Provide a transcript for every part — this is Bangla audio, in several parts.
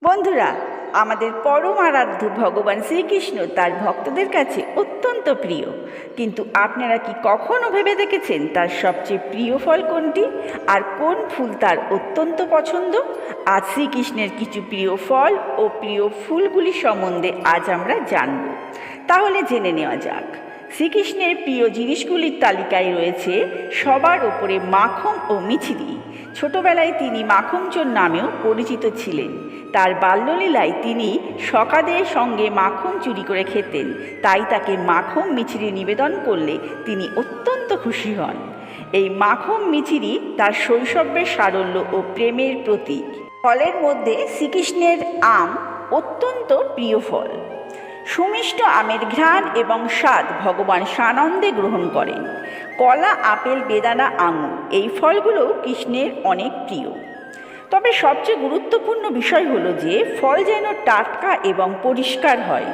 বন্ধুরা, আমাদের পরম আরাধ্য ভগবান শ্রীকৃষ্ণ তার ভক্তদের কাছে অত্যন্ত প্রিয়। কিন্তু আপনারা কি কখনো ভেবে দেখেছেন তার সবচেয়ে প্রিয় ফল কোনটি আর কোন ফুল তার অত্যন্ত পছন্দ? আজ শ্রীকৃষ্ণের কিছু প্রিয় ফল ও প্রিয় ফুলগুলি সম্বন্ধে আজ আমরা জানব। তাহলে জেনে নেওয়া যাক। শ্রীকৃষ্ণের প্রিয় জিনিসগুলির তালিকায় রয়েছে সবার ওপরে মাখন ও মিছরি। ছোটবেলায় তিনি মাখনচোর নামেও পরিচিত ছিলেন। তার বাল্যলীলায় তিনি সখাদের সঙ্গে মাখন চুরি করে খেতেন, তাই তাকে মাখন মিছরি নিবেদন করলে তিনি অত্যন্ত খুশি হন। এই মাখন মিছরি তার শৈশবের সারল্য ও প্রেমের প্রতীক। ফলের মধ্যে শ্রীকৃষ্ণের আম অত্যন্ত প্রিয় ফল। সুমিষ্ট আমের ঘ্রাণ এবং স্বাদ ভগবান সানন্দে গ্রহণ করেন। কলা, আপেল, বেদানা, আঙুর এই ফলগুলো কৃষ্ণের অনেক প্রিয়। তবে সবচেয়ে গুরুত্বপূর্ণ বিষয় হলো যে ফল যেন টাটকা এবং পরিষ্কার হয়।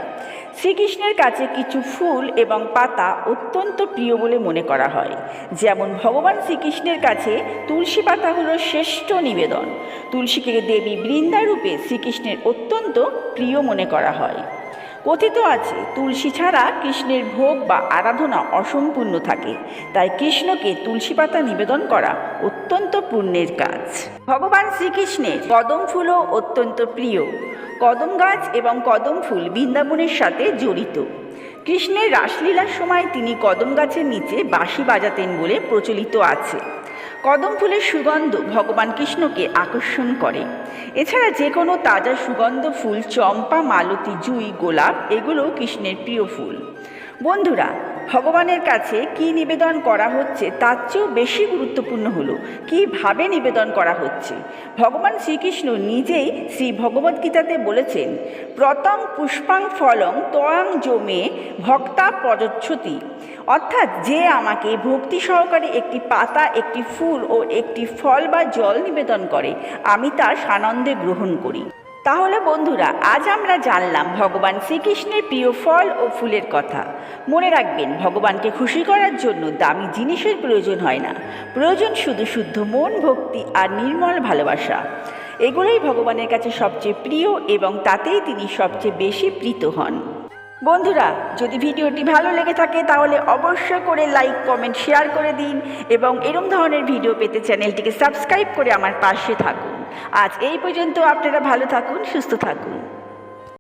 শ্রীকৃষ্ণের কাছে কিছু ফুল এবং পাতা অত্যন্ত প্রিয় বলে মনে করা হয়। যেমন ভগবান শ্রীকৃষ্ণের কাছে তুলসী পাতা হলো শ্রেষ্ঠ নিবেদন। তুলসীকে দেবী বৃন্দারূপে শ্রীকৃষ্ণের অত্যন্ত প্রিয় মনে করা হয়। কথিত আছে তুলসী ছাড়া কৃষ্ণের ভোগ বা আরাধনা অসম্পূর্ণ থাকে, তাই কৃষ্ণকে তুলসী পাতা নিবেদন করা অত্যন্ত পুণ্যের কাজ। ভগবান শ্রীকৃষ্ণের কদম ফুলও অত্যন্ত প্রিয়। কদম গাছ এবং কদম ফুল বৃন্দাবনের সাথে জড়িত। কৃষ্ণের রাসলীলার সময় তিনি কদম গাছের নিচে বাঁশি বাজাতেন বলে প্রচলিত আছে। কদম ফুলের সুগন্ধ ভগবান কৃষ্ণকে আকর্ষণ করে। এছাড়া যে কোনো তাজা সুগন্ধ ফুল, চম্পা, মালতী, জুঁই, গোলাপ এগুলোও কৃষ্ণের প্রিয় ফুল। বন্ধুরা, ভগবানের কাছে কি নিবেদন করা হচ্ছে তার চেয়েও বেশি গুরুত্বপূর্ণ হলো কীভাবে নিবেদন করা হচ্ছে। ভগবান শ্রীকৃষ্ণ নিজেই শ্রী ভগবদ্গীতাতে বলেছেন, প্রতং পুষ্পাং ফলং ত্বয়াং যো মে ভক্তা প্রযচ্ছতি। অর্থাৎ যে আমাকে ভক্তি সহকারে একটি পাতা, একটি ফুল ও একটি ফল বা জল নিবেদন করে, আমি তার সানন্দে গ্রহণ করি। তাহলে বন্ধুরা, আজ আমরা জানলাম ভগবান শ্রীকৃষ্ণের প্রিয় ফল ও ফুলের কথা। মনে রাখবেন, ভগবানকে খুশি করার জন্য দামি জিনিসের প্রয়োজন হয় না, প্রয়োজন শুধু শুদ্ধ মন, ভক্তি আর নির্মল ভালোবাসা। এগুলোই ভগবানের কাছে সবচেয়ে প্রিয় এবং তাতেই তিনি সবচেয়ে বেশি প্রীত হন। বন্ধুরা, যদি ভিডিওটি ভালো লেগে থাকে তাহলে অবশ্যই করে লাইক, কমেন্ট, শেয়ার করে দিন এবং এরকম ধরনের ভিডিও পেতে চ্যানেলটিকে সাবস্ক্রাইব করে আমার পাশে থাকুন। আজ এই পর্যন্ত। আপনারা ভালো থাকুন, সুস্থ থাকুন।